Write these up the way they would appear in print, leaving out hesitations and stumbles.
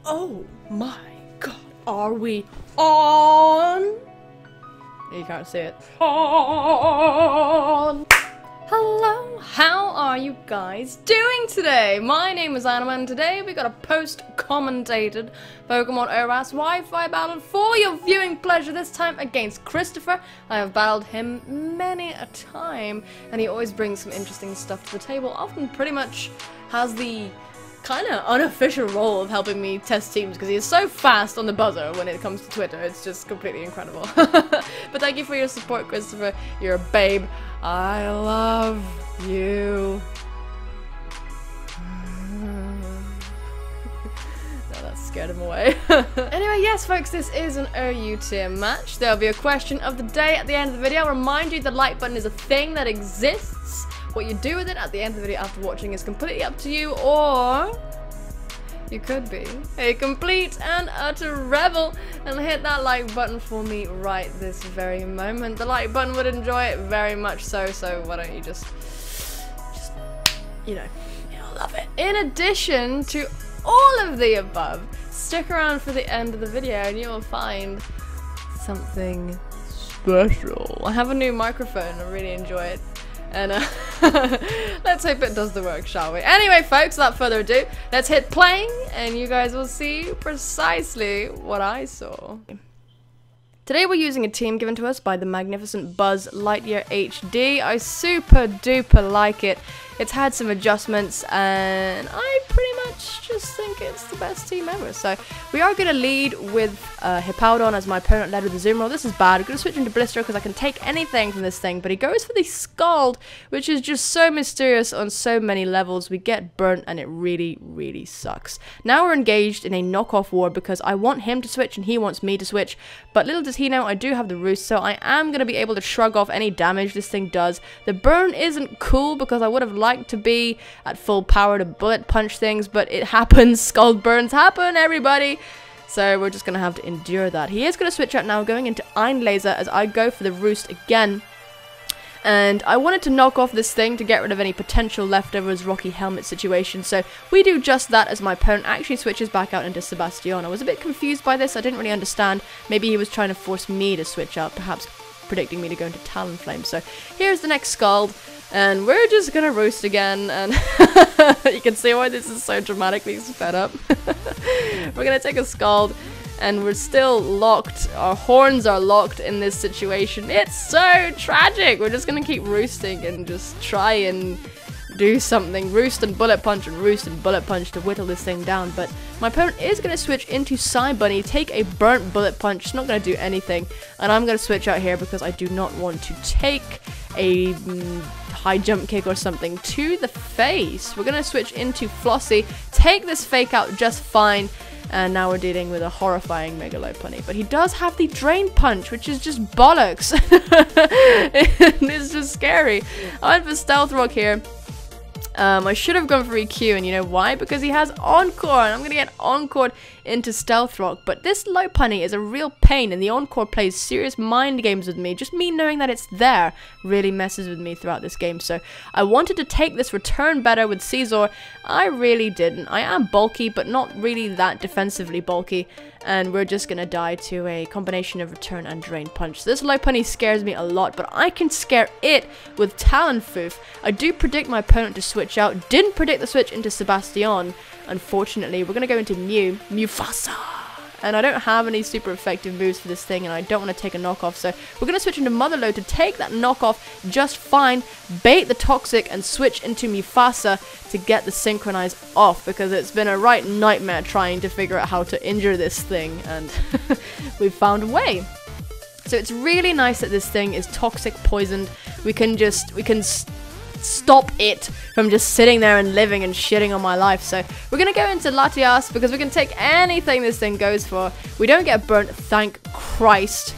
Oh my god, are we on? You can't see it. On. Hello, how are you guys doing today? My name is Anima and today we got a post-commentated Pokemon ORAS Wi-Fi battle for your viewing pleasure, this time against Christopher. I have battled him many a time and he always brings some interesting stuff to the table, often pretty much has the kind of unofficial role of helping me test teams because he is so fast on the buzzer when it comes to Twitter. It's just completely incredible. But thank you for your support, Christopher. You're a babe. I love you. No, that scared him away. Anyway, yes folks, this is an OU tier match. There'll be a question of the day at the end of the video. I'll remind you the like button is a thing that exists. What you do with it at the end of the video after watching is completely up to you, or you could be a complete and utter rebel and hit that like button for me right this very moment. The like button would enjoy it very much so why don't you just you know, you'll love it. In addition to all of the above, stick around for the end of the video and you will find something special. I have a new microphone, I really enjoy it. And let's hope it does the work, shall we? Anyway, folks, without further ado, let's hit playing, and you guys will see precisely what I saw. Today we're using a team given to us by the magnificent Buzz Lightyear HD. I super duper like it. It's had some adjustments, and I pretty much just think it's the best team ever. So we are going to lead with Hippowdon as my opponent led with the Zoom Roll. This is bad. I'm going to switch into Blister because I can take anything from this thing. But he goes for the Scald, which is just so mysterious on so many levels. We get burnt and it really, really sucks. Now we're engaged in a knockoff war because I want him to switch and he wants me to switch. But little does he know I do have the Roost, so I am going to be able to shrug off any damage this thing does. The burn isn't cool because I would have liked to be at full power to bullet punch things, but it happens. Scald burns happen, everybody. So we're just going to have to endure that. He is going to switch out now, going into Ein Laser as I go for the Roost again. And I wanted to knock off this thing to get rid of any potential leftovers Rocky Helmet situation. So we do just that as my opponent actually switches back out into Sebastian. I was a bit confused by this. I didn't really understand. Maybe he was trying to force me to switch out, perhaps predicting me to go into Talonflame. So here's the next Scald. And we're just gonna Roost again, and you can see why this is so dramatically sped up. We're gonna take a Scald, and we're still locked. Our horns are locked in this situation. It's so tragic. We're just gonna keep roosting and just try and do something. Roost and Bullet Punch and Roost and Bullet Punch to whittle this thing down. But my opponent is going to switch into Psy Bunny, take a burnt Bullet Punch. It's not going to do anything. And I'm going to switch out here because I do not want to take a high jump kick or something to the face. We're going to switch into Flossie, take this fake out just fine. And now we're dealing with a horrifying Mega Lopunny. But he does have the Drain Punch, which is just bollocks. It's just scary. I went for Stealth Rock here. I should have gone for EQ, and you know why? Because he has Encore, and I'm going to get Encore into Stealth Rock. But this Lopunny is a real pain, and the Encore plays serious mind games with me. Just me knowing that it's there really messes with me throughout this game. So I wanted to take this return better with Caesar. I really didn't. I am bulky, but not really that defensively bulky. And we're just going to die to a combination of Return and Drain Punch. So this Lopunny scares me a lot, but I can scare it with Talonflame. I do predict my opponent to switch out. Didn't predict the switch into Sebastian, unfortunately. We're going to go into Mufasa. And I don't have any super effective moves for this thing, and I don't want to take a knockoff. So we're going to switch into Motherload to take that knockoff just fine, bait the Toxic, and switch into Mufasa to get the Synchronize off, because it's been a right nightmare trying to figure out how to injure this thing, and we've found a way. So it's really nice that this thing is Toxic poisoned. We can stop it from just sitting there and living and shitting on my life. So we're gonna go into Latias because we can take anything this thing goes for. We don't get burnt, thank Christ.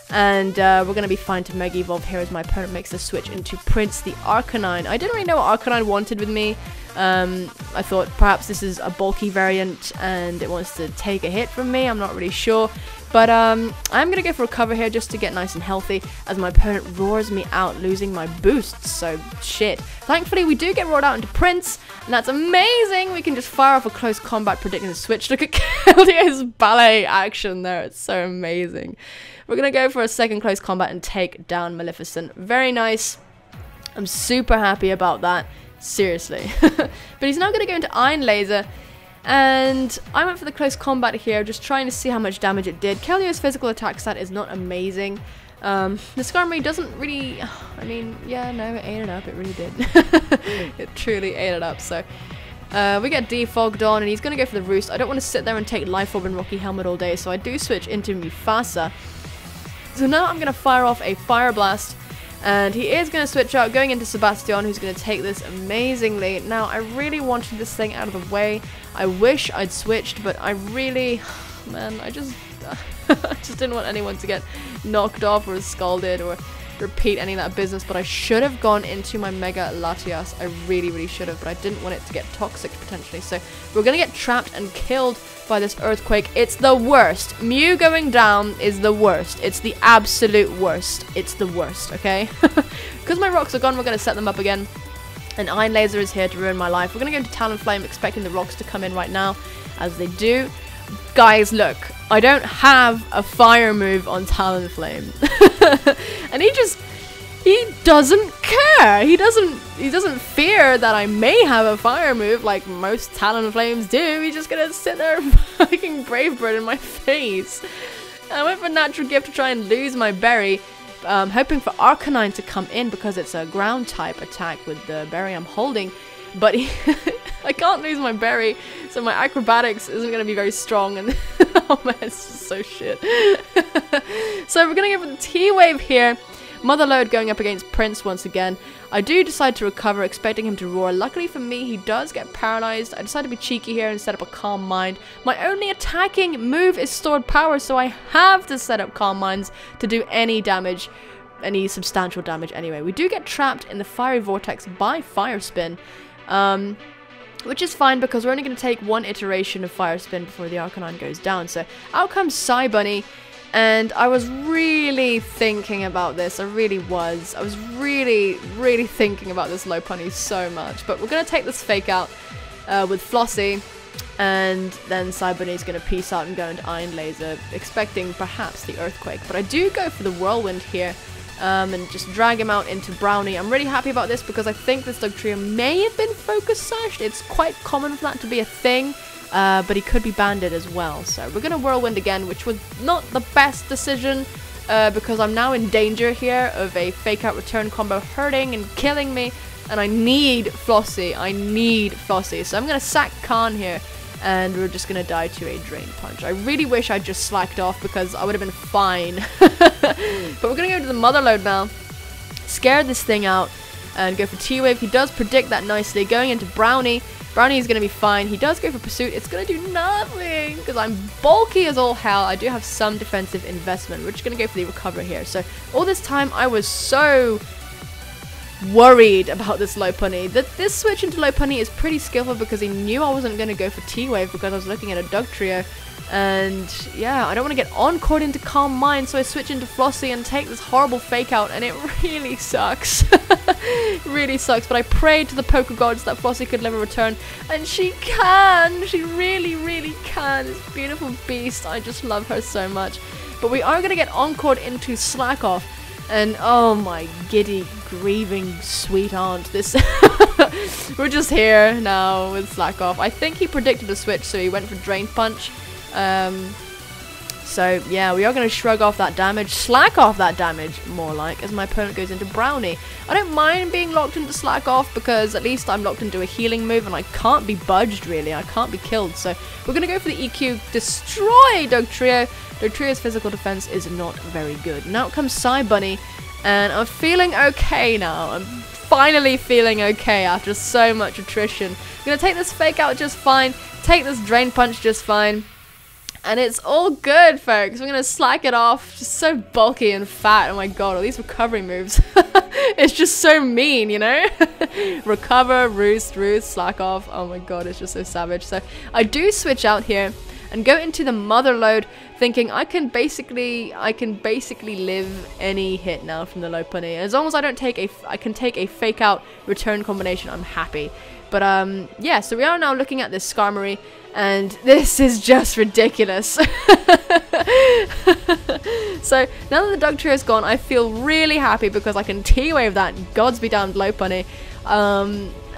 And we're gonna be fine to Mega Evolve here as my opponent makes the switch into Prince the Arcanine. I didn't really know what Arcanine wanted with me. I thought perhaps this is a bulky variant and it wants to take a hit from me. I'm not really sure. But I'm going to go for a cover here just to get nice and healthy as my opponent roars me out, losing my boosts. So, shit. Thankfully, we do get roared out into Prince, and that's amazing. We can just fire off a close combat predicting the switch. Look at Kelio's ballet action there. It's so amazing. We're going to go for a second close combat and take down Maleficent. Very nice. I'm super happy about that. Seriously. But he's now going to go into Iron Laser. And I went for the close combat here, just trying to see how much damage it did. Kelio's physical attack stat is not amazing. The Skarmory doesn't really... I mean, yeah, no, it ate it up. It really did. It truly ate it up, so... we get defogged on, and he's going to go for the Roost. I don't want to sit there and take Life Orb and Rocky Helmet all day, so I do switch into Mufasa. So now I'm going to fire off a Fire Blast. And he is going to switch out, going into Sebastian, who's going to take this amazingly. Now, I really wanted this thing out of the way. I wish I'd switched, but I really... Man, I just didn't want anyone to get knocked off or scalded or repeat any of that business. But I should have gone into my Mega Latias. I really, really should have, but I didn't want it to get toxic, potentially. So, we're going to get trapped and killed by this Earthquake. It's the worst. Mew going down is the worst. It's the absolute worst. It's the worst, okay? Because my rocks are gone, we're going to set them up again. And Iron Laser is here to ruin my life. We're going to go into Talonflame, expecting the rocks to come in right now, as they do. Guys, look. I don't have a fire move on Talonflame. And he doesn't care. He doesn't fear that I may have a fire move like most Talonflames do. He's just gonna sit there and fucking Brave Bird in my face. I went for Natural Gift to try and lose my berry, hoping for Arcanine to come in because it's a ground type attack with the berry I'm holding. But I can't lose my berry, so my acrobatics isn't going to be very strong. And oh man, it's just so shit. So we're going to go for the T-Wave here. Motherload going up against Prince once again. I do decide to recover, expecting him to roar. Luckily for me, he does get paralyzed. I decide to be cheeky here and set up a Calm Mind. My only attacking move is Stored Power, so I have to set up Calm Minds to do any damage, any substantial damage anyway. We do get trapped in the Fiery Vortex by Fire Spin, which is fine because we're only going to take one iteration of Fire Spin before the Arcanine goes down. So out comes Psy Bunny. And I was really thinking about this. I really was. I was really thinking about this Lopunny so much. But we're going to take this Fake Out with Flossie. And then Cyberney's going to peace out and go into Iron Laser, expecting perhaps the Earthquake. But I do go for the Whirlwind here and just drag him out into Brownie. I'm really happy about this because I think this Dugtrio may have been Focus Sashed. It's quite common for that to be a thing. But he could be banded as well. So we're going to Whirlwind again, which was not the best decision because I'm now in danger here of a Fake Out Return combo hurting and killing me. And I need Flossie. I need Flossie. So I'm going to sack Khan here and we're just going to die to a Drain Punch. I really wish I'd just slacked off because I would have been fine. But we're going to go to the Motherload now. Scare this thing out and go for T-Wave. He does predict that nicely. Going into Brownie. Brownie is going to be fine. He does go for Pursuit. It's going to do nothing because I'm bulky as all hell. I do have some defensive investment. We're just going to go for the Recover here. So all this time I was so worried about this Lopunny. This switch into Lopunny is pretty skillful because he knew I wasn't going to go for T-Wave because I was looking at a Dugtrio. And yeah, I don't want to get Encored into Calm Mind, so I switch into Flossie and take this horrible Fake Out, and it really sucks. It really sucks, but I prayed to the Poké Gods that Flossie could never return, and she can! She really can. This beautiful beast, I just love her so much. But we are going to get Encored into Slack Off, and oh my giddy, grieving, sweet aunt, this... We're just here now with Slack Off. I think he predicted a switch, so he went for Drain Punch. So yeah, we are going to shrug off that damage, slack off that damage, more like, as my opponent goes into Brownie. I don't mind being locked into slack off because at least I'm locked into a healing move and I can't be budged really, I can't be killed. So we're going to go for the EQ, destroy Dugtrio. Dugtrio's physical defense is not very good. Now comes Psy Bunny, and I'm feeling okay now. I'm finally feeling okay after so much attrition. I'm going to take this Fake Out just fine, take this Drain Punch just fine. And it's all good, folks. We're going to slack it off. Just so bulky and fat. Oh my god, all these recovery moves. It's just so mean, you know? Recover, roost, slack off. Oh my god, it's just so savage. So I do switch out here. and go into the mother load thinking I can basically live any hit now from the low punny. As long as I can take a fake out return combination, I'm happy. But yeah, so we are now looking at this Skarmory, and this is just ridiculous. So now that the Dugtrio is gone, I feel really happy because I can T-Wave that gods be damned low punny.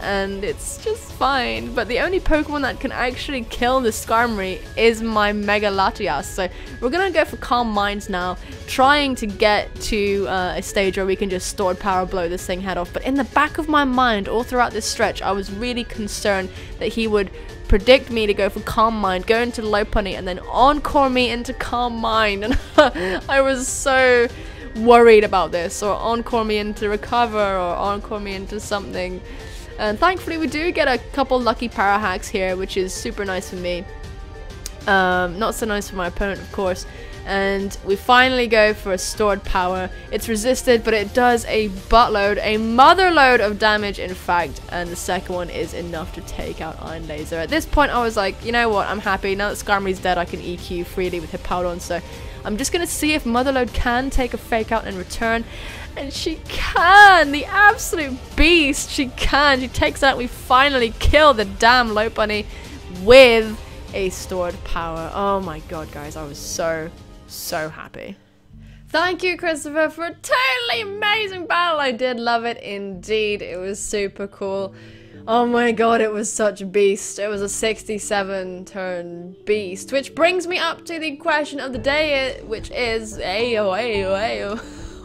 And it's just fine. But the only Pokemon that can actually kill the Skarmory is my Mega Latias. So we're gonna go for Calm Minds now, trying to get to a stage where we can just Stored Power blow this thing head off. But in the back of my mind, all throughout this stretch, I was really concerned that he would predict me to go for Calm Mind, go into low punny, and then Encore me into Calm Mind. And I was so worried about this, or Encore me into Recover, or Encore me into something. And thankfully we do get a couple lucky para hacks here, which is super nice for me. Not so nice for my opponent, of course. And we finally go for a Stored Power. It's resisted, but it does a buttload, a mother load of damage, in fact. And the second one is enough to take out Iron Laser. At this point, I was like, you know what? I'm happy. Now that Skarmory's dead, I can EQ freely with Hippowdon. So I'm just going to see if Mother Load can take a fake out in return. And she can! The absolute beast! She can! She takes out. We finally kill the damn low bunny with a Stored Power. Oh my god, guys. I was so happy. Thank you, Christopher, for a totally amazing battle. I did love it indeed. It was super cool. Oh my god, it was such a beast. It was a 67 turn beast. Which brings me up to the question of the day, which is ayo.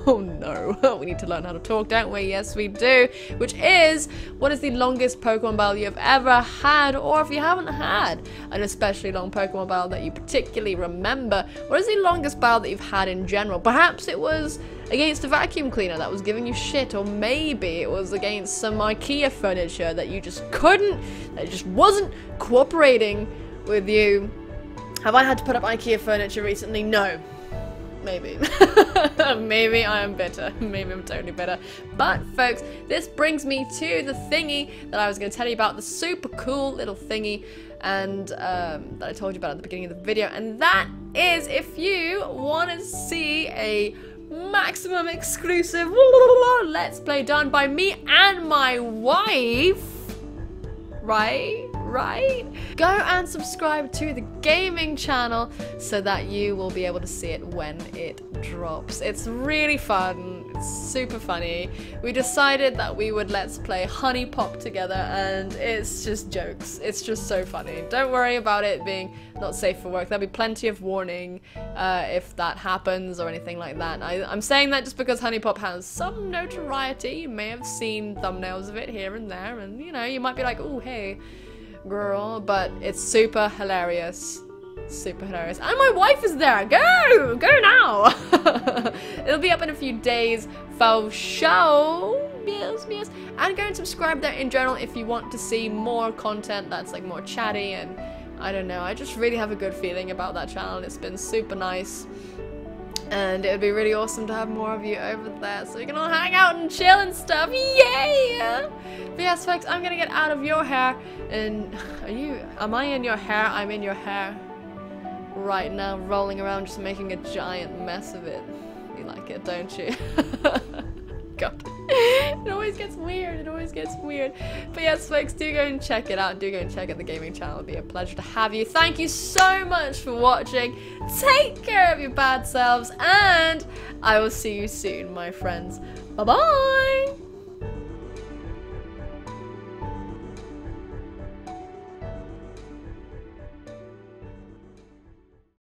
Oh no, we need to learn how to talk, don't we? Yes, we do. Which is, what is the longest Pokemon battle you've ever had? Or if you haven't had an especially long Pokemon battle that you particularly remember, what is the longest battle that you've had in general? Perhaps it was against a vacuum cleaner that was giving you shit, or maybe it was against some IKEA furniture that you just couldn't, that just wasn't cooperating with you. Have I had to put up IKEA furniture recently? No. Maybe. Maybe I am bitter. Maybe I'm totally bitter. But, folks, this brings me to the thingy that I was going to tell you about, the super cool little thingy, and that I told you about at the beginning of the video. And that is, if you want to see a maximum exclusive Let's Play done by me and my wife, right? Go and subscribe to the gaming channel so that you will be able to see it when it drops. It's really fun. It's super funny. We decided that we would Let's Play Honey Pop together, and it's just jokes. It's just so funny. Don't worry about it being not safe for work. There'll be plenty of warning if that happens or anything like that. I'm saying that just because Honey Pop has some notoriety. You may have seen thumbnails of it here and there, and you know, you might be like, oh hey girl, but it's super hilarious. Super hilarious. And my wife is there. Go now. It'll be up in a few days for show. Yes. And go and subscribe there in general if you want to see more content that's like more chatty, and I don't know, I just really have a good feeling about that channel. It's been super nice, and it would be really awesome to have more of you over there so we can all hang out and chill and stuff. Yay! But yes, folks, I'm gonna get out of your hair. And am I in your hair? I'm in your hair right now, rolling around, just making a giant mess of it. You like it, don't you? God. It always gets weird. It always gets weird. But yes, folks, do go and check it out. Do go and check out the gaming channel. It'll be a pleasure to have you. Thank you so much for watching. Take care of your bad selves, and I will see you soon, my friends. Bye-bye.